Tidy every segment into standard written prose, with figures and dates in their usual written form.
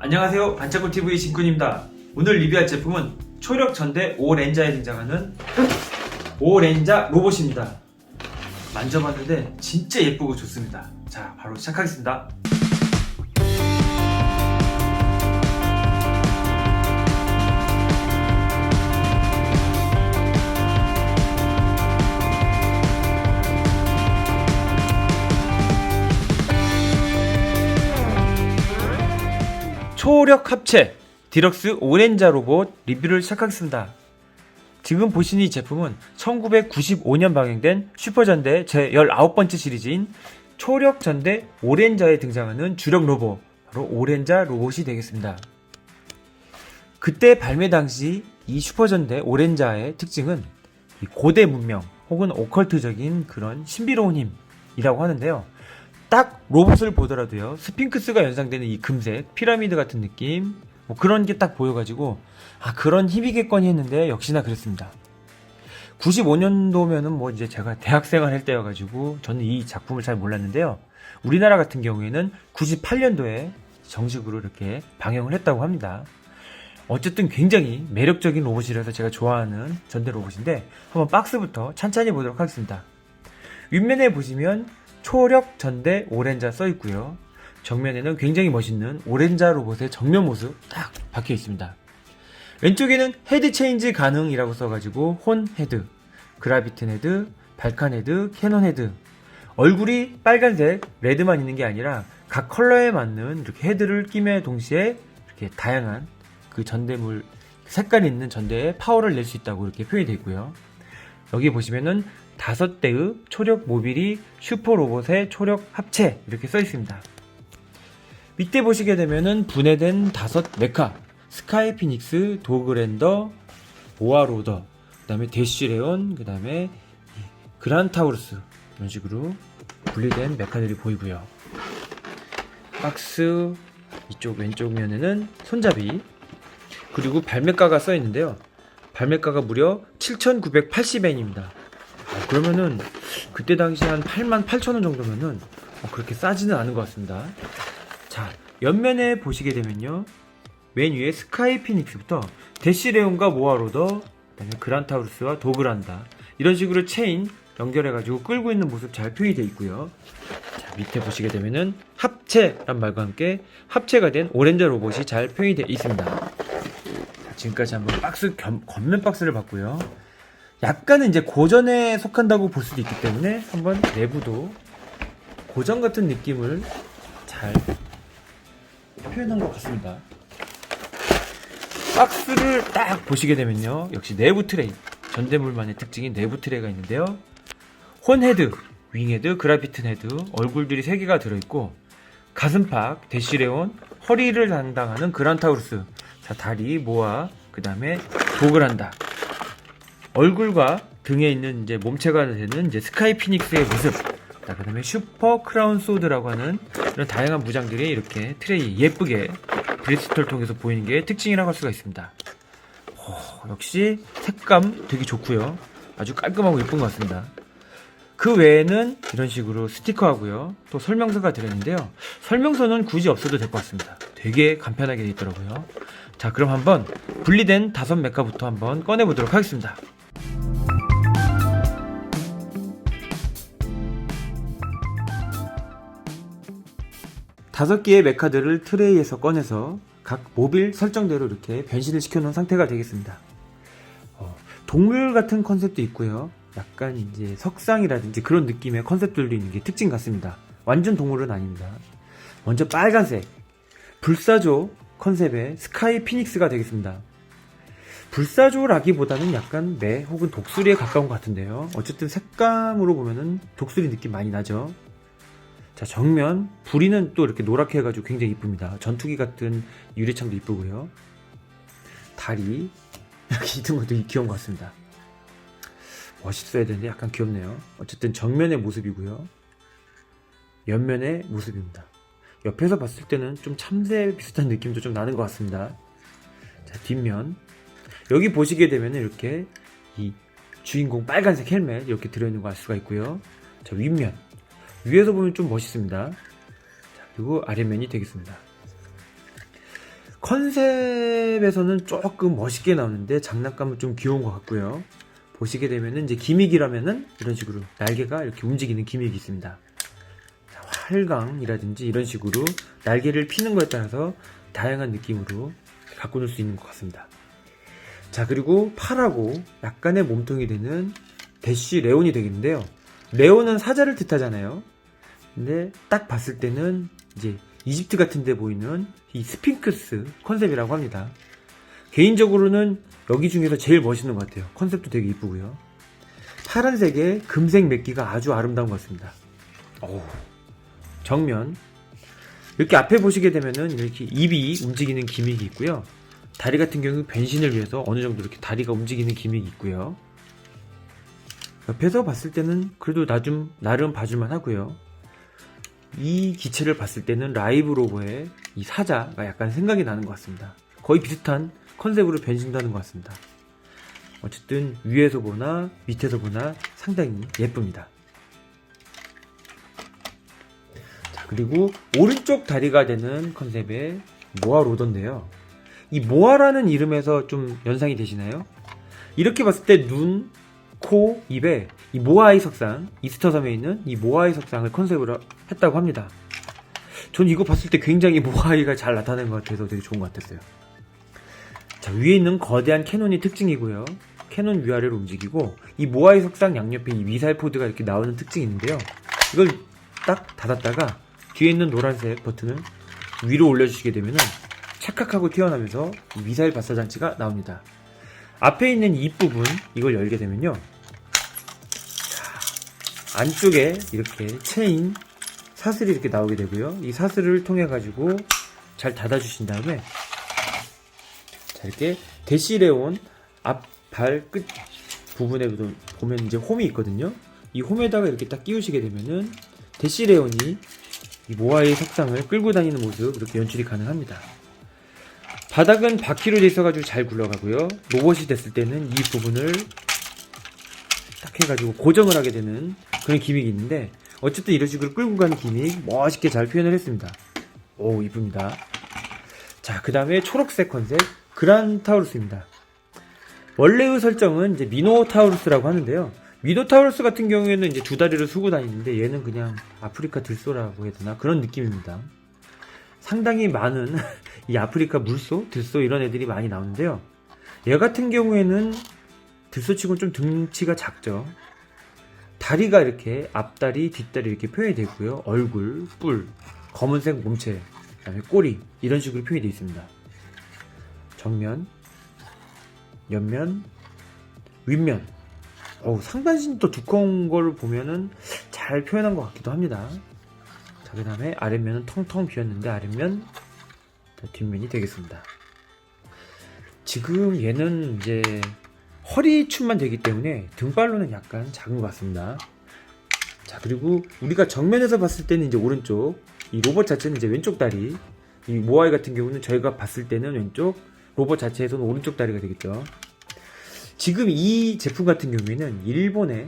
안녕하세요, 반짝꿀TV 신군입니다. 오늘 리뷰할 제품은 초력 전대 오렌자에 등장하는 오렌자 로봇입니다. 만져봤는데 진짜 예쁘고 좋습니다. 자, 바로 시작하겠습니다. 초력 합체 디럭스 오렌자 로봇 리뷰를 시작하겠습니다. 지금 보시는 이 제품은 1995년 방영된 슈퍼전대 제19번째 시리즈인 초력 전대 오렌자에 등장하는 주력 로봇, 바로 오렌자 로봇이 되겠습니다. 그때 발매 당시 이 슈퍼전대 오렌자의 특징은 고대 문명 혹은 오컬트적인 그런 신비로운 힘이라고 하는데요. 딱 로봇을 보더라도요, 스핑크스가 연상되는 이 금색 피라미드 같은 느낌, 뭐 그런 게 딱 보여가지고 그런 힘이겠거니 했는데 역시나 그랬습니다. 95년도면은 뭐 이제 제가 대학생활 할 때여가지고 저는 이 작품을 잘 몰랐는데요. 우리나라 같은 경우에는 98년도에 정식으로 이렇게 방영을 했다고 합니다. 어쨌든 굉장히 매력적인 로봇이라서 제가 좋아하는 전대 로봇인데 한번 박스부터 찬찬히 보도록 하겠습니다. 윗면에 보시면 초력 전대 오렌자 써있고요. 정면에는 굉장히 멋있는 오렌자 로봇의 정면 모습 딱 박혀 있습니다. 왼쪽에는 헤드 체인지 가능이라고 써가지고 혼 헤드, 그라비튼 헤드, 발칸 헤드, 캐논 헤드. 얼굴이 빨간색 레드만 있는 게 아니라 각 컬러에 맞는 이렇게 헤드를 끼며 동시에 이렇게 다양한 그 전대물 색깔이 있는 전대에 파워를 낼 수 있다고 이렇게 표현이 되어 있고요. 여기 보시면은 5대의 초력 모빌이 슈퍼 로봇의 초력 합체 이렇게 써 있습니다. 밑에 보시게 되면은 분해된 5 메카, 스카이 피닉스, 도그랜더, 모아로더, 그 다음에 대쉬레온, 그 다음에 그란타우루스, 이런 식으로 분리된 메카들이 보이고요. 박스 이쪽 왼쪽 면에는 손잡이, 그리고 발매가가 써 있는데요. 발매가가 무려 7,980엔입니다. 그러면은 그때 당시 한 88,000원 정도면은 그렇게 싸지는 않은 것 같습니다. 자, 옆면에 보시게 되면요, 맨 위에 스카이 피닉스부터 대쉬레온과 모아로더, 그다음에 그란타우루스와 도그란다, 이런 식으로 체인 연결해가지고 끌고 있는 모습 잘 표현이 되어 있고요. 자, 밑에 보시게 되면은 합체란 말과 함께 합체가 된 오렌자 로봇이 잘 표현이 되어 있습니다. 자, 지금까지 한번 박스 겉면 박스를 봤고요. 약간은 이제 고전에 속한다고 볼 수도 있기 때문에 한번 내부도 고전 같은 느낌을 잘 표현한 것 같습니다. 박스를 딱 보시게 되면요, 역시 내부 트레이, 전대물만의 특징인 내부 트레이가 있는데요. 혼 헤드, 윙 헤드, 그라비튼 헤드, 얼굴들이 3개가 들어있고, 가슴팍, 대쉬레온, 허리를 담당하는 그란타우루스, 자, 다리, 모아, 그 다음에 도그란다, 얼굴과 등에 있는 이제 몸체가 되는 이제 스카이 피닉스의 모습, 그 다음에 슈퍼 크라운 소드라고 하는 이런 다양한 무장들이 이렇게 트레이 예쁘게 브리스톨 통해서 보이는 게 특징이라고 할 수가 있습니다. 역시 색감 되게 좋고요. 아주 깔끔하고 예쁜 것 같습니다. 그 외에는 이런 식으로 스티커하고요, 또 설명서가 들어있는데요. 설명서는 굳이 없어도 될 것 같습니다. 되게 간편하게 되어 있더라고요. 자, 그럼 한번 분리된 5 메카부터 한번 꺼내보도록 하겠습니다. 다섯 개의 메카들을 트레이에서 꺼내서 각 모빌 설정대로 이렇게 변신을 시켜놓은 상태가 되겠습니다. 동물 같은 컨셉도 있고요. 약간 이제 석상이라든지 그런 느낌의 컨셉들도 있는 게 특징 같습니다. 완전 동물은 아닙니다. 먼저 빨간색 불사조 컨셉의 스카이 피닉스가 되겠습니다. 불사조라기보다는 약간 매 혹은 독수리에 가까운 것 같은데요. 어쨌든 색감으로 보면은 독수리 느낌 많이 나죠. 자, 정면 부리는 또 이렇게 노랗게 해가지고 굉장히 이쁩니다. 전투기 같은 유리창도 이쁘고요. 다리 이렇게 있는 것도 귀여운 것 같습니다. 멋있어야 되는데 약간 귀엽네요. 어쨌든 정면의 모습이고요. 옆면의 모습입니다. 옆에서 봤을 때는 좀 참새 비슷한 느낌도 좀 나는 것 같습니다. 자, 뒷면 여기 보시게 되면 이렇게 이 주인공 빨간색 헬멧 이렇게 들어있는 거 알 수가 있고요. 자, 윗면 위에서 보면 좀 멋있습니다. 자, 그리고 아래면이 되겠습니다. 컨셉에서는 조금 멋있게 나오는데 장난감은 좀 귀여운 것 같고요. 보시게 되면은 이제 기믹이라면은 이런 식으로 날개가 이렇게 움직이는 기믹이 있습니다. 자, 활강이라든지 이런 식으로 날개를 피는 것에 따라서 다양한 느낌으로 갖고 놀 수 있는 것 같습니다. 자, 그리고 팔하고 약간의 몸통이 되는 대쉬 레온이 되겠는데요. 레온은 사자를 뜻하잖아요. 근데 딱 봤을 때는 이제 이집트 같은 데 보이는 이 스핑크스 컨셉이라고 합니다. 개인적으로는 여기 중에서 제일 멋있는 것 같아요. 컨셉도 되게 이쁘고요. 파란색에 금색 맥기가 아주 아름다운 것 같습니다. 정면 이렇게 앞에 보시게 되면은 이렇게 입이 움직이는 기믹이 있고요. 다리 같은 경우 변신을 위해서 어느 정도 이렇게 다리가 움직이는 기믹이 있고요. 옆에서 봤을 때는 그래도 나름 봐줄만 하고요. 이 기체를 봤을 때는 라이브 로보의 이 사자가 약간 생각이 나는 것 같습니다. 거의 비슷한 컨셉으로 변신도 하는 것 같습니다. 어쨌든 위에서 보나 밑에서 보나 상당히 예쁩니다. 자, 그리고 오른쪽 다리가 되는 컨셉의 모아 로더인데요. 이 모아라는 이름에서 좀 연상이 되시나요? 이렇게 봤을 때 눈, 코, 입에 이 모아의 석상, 이스터 섬에 있는 이 모아의 석상을 컨셉으로 했다고 합니다. 전 이거 봤을 때 굉장히 모아이가 잘 나타나는 것 같아서 되게 좋은 것 같았어요. 자, 위에 있는 거대한 캐논이 특징이고요. 캐논 위아래로 움직이고 이 모아의 석상 양옆에 이 미사일 포드가 이렇게 나오는 특징이 있는데요. 이걸 딱 닫았다가 뒤에 있는 노란색 버튼을 위로 올려주시게 되면은 착각하고 튀어나오면서 이 미사일 발사 장치가 나옵니다. 앞에 있는 이 부분 이걸 열게 되면요. 자, 안쪽에 이렇게 체인 사슬이 이렇게 나오게 되고요. 이 사슬을 통해 가지고 잘 닫아주신 다음에 자, 이렇게 대시레온 앞 발 끝 부분에 보면 이제 홈이 있거든요. 이 홈에다가 이렇게 딱 끼우시게 되면은 대시레온이 이 모아의 석상을 끌고 다니는 모습 이렇게 연출이 가능합니다. 바닥은 바퀴로 되어 있어가지고 잘 굴러가고요. 로봇이 됐을 때는 이 부분을 딱 해가지고 고정을 하게 되는 그런 기믹이 있는데 어쨌든 이런 식으로 끌고 가는 기믹 멋있게 잘 표현을 했습니다. 오, 이쁩니다. 자, 그 다음에 초록색 컨셉 그란타우루스입니다. 원래의 설정은 이제 미노타우루스라고 하는데요. 미노타우루스 같은 경우에는 이제 두 다리를 쓰고 다니는데 얘는 그냥 아프리카 들소라고 해야 되나 그런 느낌입니다. 상당히 많은 이 아프리카 물소, 들소 이런 애들이 많이 나오는데요. 얘 같은 경우에는 들소치고는 좀 등치가 작죠. 다리가 이렇게 앞다리, 뒷다리 이렇게 표현이 되어 있고요. 얼굴, 뿔, 검은색 몸체, 그다음에 꼬리 이런 식으로 표현이 되어 있습니다. 정면, 옆면, 윗면. 상반신이 또 두꺼운 걸 보면은 잘 표현한 것 같기도 합니다. 자, 그 다음에 아랫면은 텅텅 비었는데 아랫면 뒷면이 되겠습니다. 지금 얘는 이제 허리춤만 되기 때문에 등발로는 약간 작은 것 같습니다. 자, 그리고 우리가 정면에서 봤을 때는 이제 오른쪽, 이 로봇 자체는 이제 왼쪽 다리, 이 모아이 같은 경우는 저희가 봤을 때는 왼쪽, 로봇 자체에서는 오른쪽 다리가 되겠죠. 지금 이 제품 같은 경우에는 일본에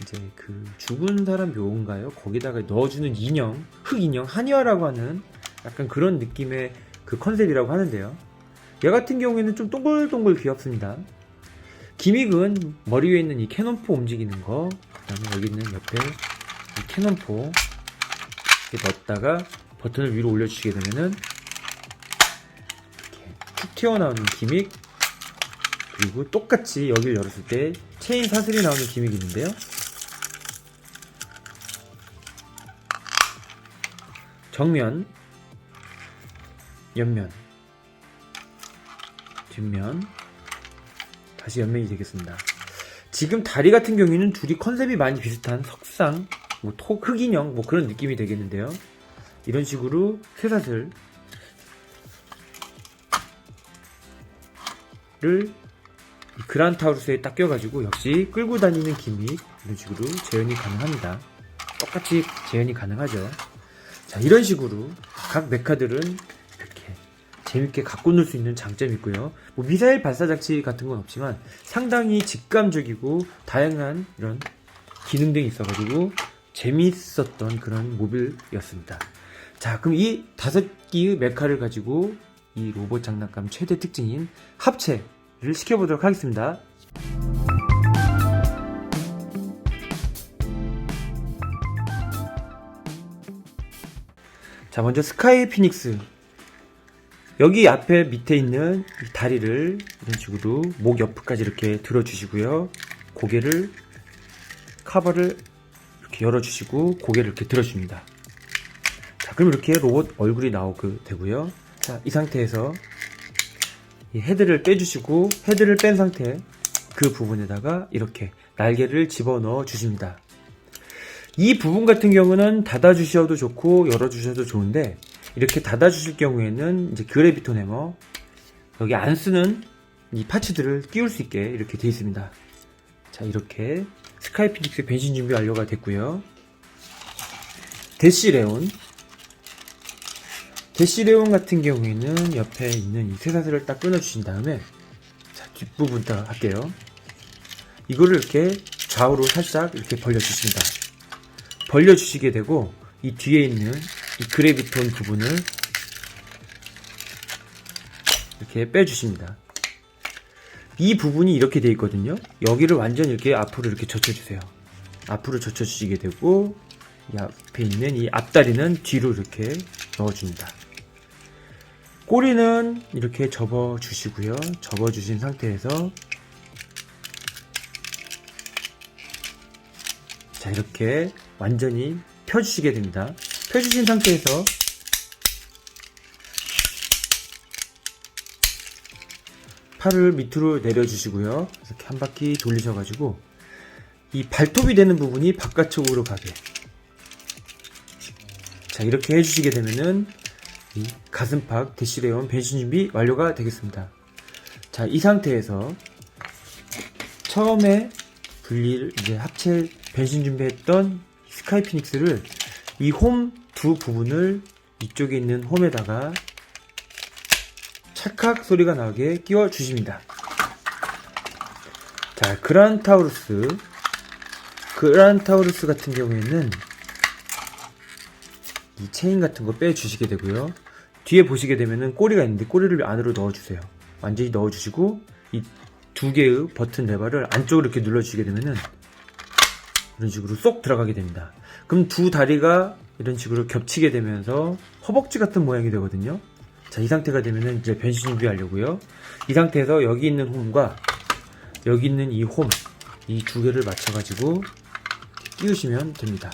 이제 그 죽은 사람 묘인가요? 거기다가 넣어주는 인형, 흑인형, 한이화라고 하는 약간 그런 느낌의 그 컨셉이라고 하는데요. 얘 같은 경우에는 좀 동글동글 귀엽습니다. 기믹은 머리 위에 있는 이 캐논포 움직이는 거, 그 다음에 여기 있는 옆에 이 캐논포 이렇게 넣었다가 버튼을 위로 올려주시게 되면은 이렇게 툭 튀어나오는 기믹, 그리고 똑같이 여기를 열었을 때 체인 사슬이 나오는 기믹이 있는데요. 정면, 옆면, 뒷면, 다시 옆면이 되겠습니다. 지금 다리 같은 경우에는 둘이 컨셉이 많이 비슷한 석상, 흑인형 그런 느낌이 되겠는데요. 이런 식으로 쇠사슬을 그란타우루스에 딱 껴가지고 역시 끌고 다니는 기믹 이런 식으로 재현이 가능합니다. 똑같이 재현이 가능하죠. 자, 이런 식으로 각 메카들은 이렇게 재밌게 갖고 놀 수 있는 장점이 있고요. 미사일 발사 장치 같은 건 없지만 상당히 직감적이고 다양한 이런 기능 등이 있어가지고 재밌었던 그런 모빌이었습니다. 자, 그럼 이 5개의 메카를 가지고 이 로봇 장난감 최대 특징인 합체를 시켜보도록 하겠습니다. 자, 먼저 스카이 피닉스. 여기 앞에 밑에 있는 이 다리를 이런 식으로 목 옆까지 이렇게 들어주시고요. 고개를, 카바를 이렇게 열어주시고 고개를 이렇게 들어줍니다. 자, 그럼 이렇게 로봇 얼굴이 나오게 되고요. 자, 이 상태에서 이 헤드를 빼주시고, 헤드를 뺀 상태 그 부분에다가 이렇게 날개를 집어넣어 주십니다. 이 부분 같은 경우는 닫아주셔도 좋고 열어주셔도 좋은데, 이렇게 닫아주실 경우에는 이제 그래비톤 해머, 여기 안 쓰는 이 파츠들을 끼울 수 있게 이렇게 되어 있습니다. 자, 이렇게 스카이 피닉스 변신 준비 완료가 됐고요. 대시레온 같은 경우에는 옆에 있는 이 쇠사슬을 딱 끊어주신 다음에, 자, 뒷부분부터 할게요. 이거를 이렇게 좌우로 살짝 이렇게 벌려주십니다. 벌려주시게 되고, 이 뒤에 있는 이 그래비톤 부분을 이렇게 빼주십니다. 이 부분이 이렇게 되어 있거든요. 여기를 완전히 이렇게 앞으로 이렇게 젖혀주세요. 앞으로 젖혀주시게 되고, 이 앞에 있는 이 앞다리는 뒤로 이렇게 넣어줍니다. 꼬리는 이렇게 접어주시고요. 접어주신 상태에서, 자, 이렇게 완전히 펴주시게 됩니다. 펴주신 상태에서 팔을 밑으로 내려주시고요. 이렇게 한 바퀴 돌리셔가지고 이 발톱이 되는 부분이 바깥쪽으로 가게, 자, 이렇게 해주시게 되면은 이 가슴팍 대시레온 변신 준비 완료가 되겠습니다. 자, 이 상태에서 처음에 분리를 이제 합체 변신 준비했던 스카이 피닉스를 이 홈 두 부분을 이쪽에 있는 홈에다가 찰칵 소리가 나게 끼워 주십니다. 자, 그란타우루스 같은 경우에는 이 체인 같은 거 빼 주시게 되고요. 뒤에 보시게 되면은 꼬리가 있는데 꼬리를 안으로 넣어 주세요. 완전히 넣어 주시고, 이 두 개의 버튼 레버를 안쪽으로 이렇게 눌러 주시게 되면은 이런 식으로 쏙 들어가게 됩니다. 그럼 두 다리가 이런 식으로 겹치게 되면서 허벅지 같은 모양이 되거든요. 자, 이 상태가 되면은 이제 변신 준비하려고요. 이 상태에서 여기 있는 홈과 여기 있는 이 홈, 이 두 개를 맞춰가지고 끼우시면 됩니다.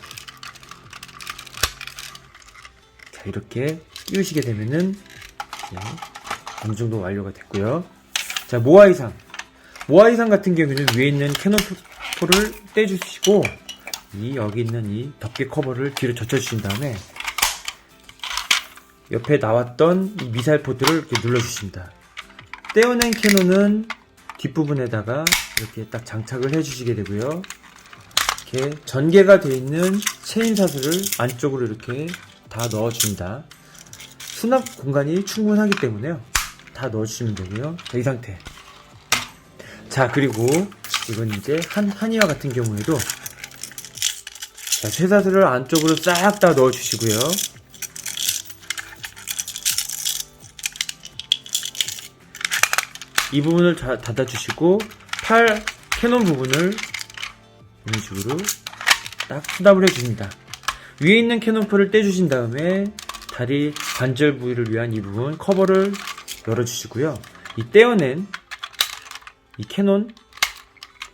자, 이렇게 끼우시게 되면은 어느 정도 완료가 됐고요. 자, 모아이상 같은 경우에는 위에 있는 캐논포를 떼주시고, 여기 있는 이 덮개 커버를 뒤로 젖혀주신 다음에 옆에 나왔던 이 미사일 포트를 이렇게 눌러주십니다. 떼어낸 캐논은 뒷부분에다가 이렇게 딱 장착을 해주시게 되고요. 이렇게 전개가 되어 있는 체인 사슬을 안쪽으로 이렇게 다 넣어줍니다. 수납 공간이 충분하기 때문에요. 다 넣어주시면 되고요. 자, 이 상태. 자, 그리고 이건 이제 한이와 같은 경우에도, 자, 쇠사슬을 안쪽으로 싹 다 넣어주시고요. 이 부분을 닫아주시고, 팔 캐논 부분을 이런 식으로 딱 수납을 해줍니다. 위에 있는 캐논포를 떼주신 다음에 다리 관절 부위를 위한 이 부분 커버를 열어주시고요. 이 떼어낸 이 캐논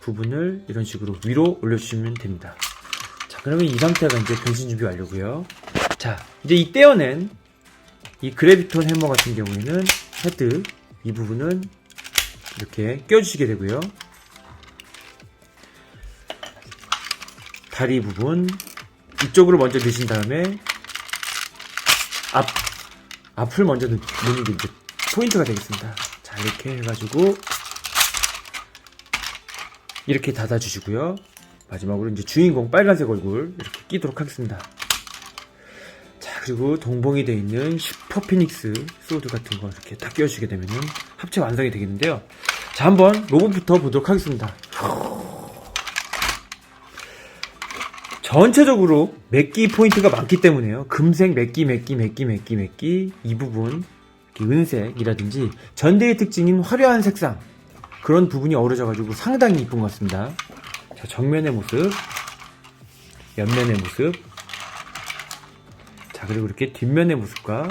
부분을 이런 식으로 위로 올려주시면 됩니다. 자, 그러면 이 상태가 이제 변신 준비 완료고요. 자, 이제 이 떼어낸 이 그래비톤 해머 같은 경우에는 헤드 이 부분은 이렇게 껴주시게 되고요. 다리 부분 이쪽으로 먼저 넣으신 다음에 앞을 먼저 넣는 게 이제 포인트가 되겠습니다. 자, 이렇게 해가지고 이렇게 닫아주시고요. 마지막으로 이제 주인공 빨간색 얼굴 이렇게 끼도록 하겠습니다. 자, 그리고 동봉이 되어 있는 슈퍼 피닉스 소드 같은 거 이렇게 딱 끼워주시게 되면은 합체 완성이 되겠는데요. 자, 한번 로봇부터 보도록 하겠습니다. 전체적으로 맥기 포인트가 많기 때문에요. 금색 맥기 이 부분 은색이라든지 전대의 특징인 화려한 색상, 그런 부분이 어우러져가지고 상당히 이쁜 것 같습니다. 자, 정면의 모습, 옆면의 모습, 자, 그리고 이렇게 뒷면의 모습과,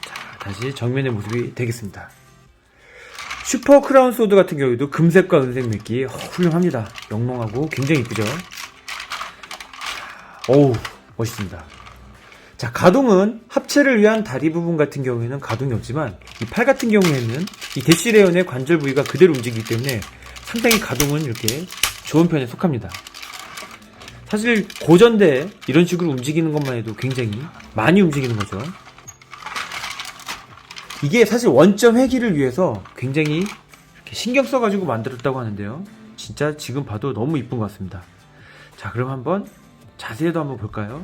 자, 다시 정면의 모습이 되겠습니다. 슈퍼 크라운 소드 같은 경우에도 금색과 은색 맥기 훌륭합니다. 영롱하고 굉장히 이쁘죠. 어우, 멋있습니다. 자, 가동은 합체를 위한 다리 부분 같은 경우에는 가동이 없지만 이 팔 같은 경우에는 이 대시레온의 관절 부위가 그대로 움직이기 때문에 상당히 가동은 이렇게 좋은 편에 속합니다. 사실 고전대 이런 식으로 움직이는 것만 해도 굉장히 많이 움직이는 거죠. 이게 사실 원점 회기를 위해서 굉장히 이렇게 신경 써가지고 만들었다고 하는데요. 진짜 지금 봐도 너무 이쁜 것 같습니다. 자, 그럼 한번 자세히도 한번 볼까요?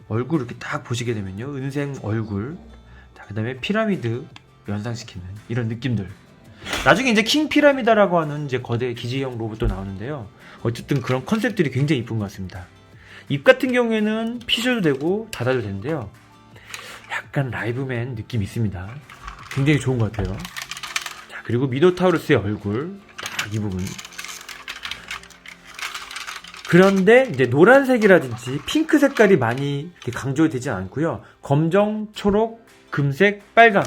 얼굴 이렇게 딱 보시게 되면요, 은색 얼굴, 자, 그 다음에 피라미드 연상시키는 이런 느낌들. 나중에 이제 킹 피라미다라고 하는 이제 거대 기지형 로봇도 나오는데요. 어쨌든 그런 컨셉들이 굉장히 이쁜 것 같습니다. 입 같은 경우에는 피셔도 되고 닫아도 되는데요. 약간 라이브맨 느낌이 있습니다. 굉장히 좋은 것 같아요. 자, 그리고 미노타우루스의 얼굴, 딱 이 부분. 그런데 이제 노란색이라든지 핑크 색깔이 많이 이렇게 강조되지 않고요. 검정, 초록, 금색, 빨강,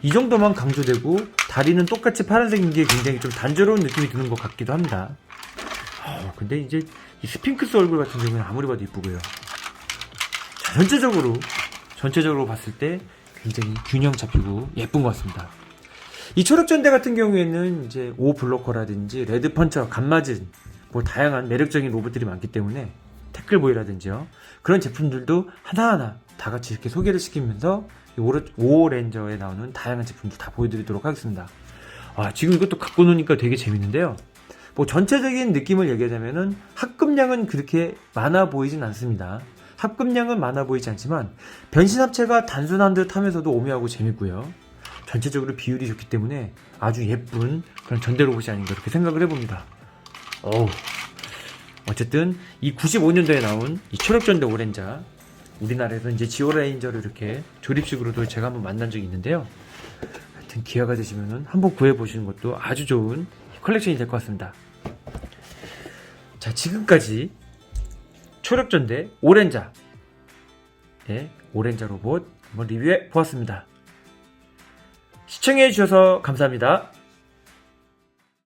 이 정도만 강조되고 다리는 똑같이 파란색인 게 굉장히 좀 단조로운 느낌이 드는 것 같기도 합니다. 근데 이제 이 스핑크스 얼굴 같은 경우는 아무리 봐도 이쁘고요. 자, 전체적으로 봤을 때 굉장히 균형 잡히고 예쁜 것 같습니다. 이 초록전대 같은 경우에는 이제 오 블로커라든지 레드 펀처, 감마진, 뭐 다양한 매력적인 로봇들이 많기 때문에 태클보이라든지요, 그런 제품들도 하나하나 다 같이 이렇게 소개를 시키면서 오렌저에 나오는 다양한 제품들 다 보여드리도록 하겠습니다. 지금 이것도 갖고 노니까 되게 재밌는데요. 뭐 전체적인 느낌을 얘기하자면은 합금량은 그렇게 많아 보이진 않습니다. 합금량은 많아 보이지 않지만 변신 합체가 단순한 듯 하면서도 오묘하고 재밌고요. 전체적으로 비율이 좋기 때문에 아주 예쁜 그런 전대 로봇이 아닌가 이렇게 생각을 해봅니다. 어쨌든 이 95년도에 나온 이 초록전대 오렌자, 우리나라에서 이제 지오레인저를 이렇게 조립식으로도 제가 한번 만난 적이 있는데요. 하여튼 기회가 되시면은 한번 구해보시는 것도 아주 좋은 컬렉션이 될 것 같습니다. 자, 지금까지 초록전대 오렌자, 오렌자 로봇 한번 리뷰해 보았습니다. 시청해 주셔서 감사합니다.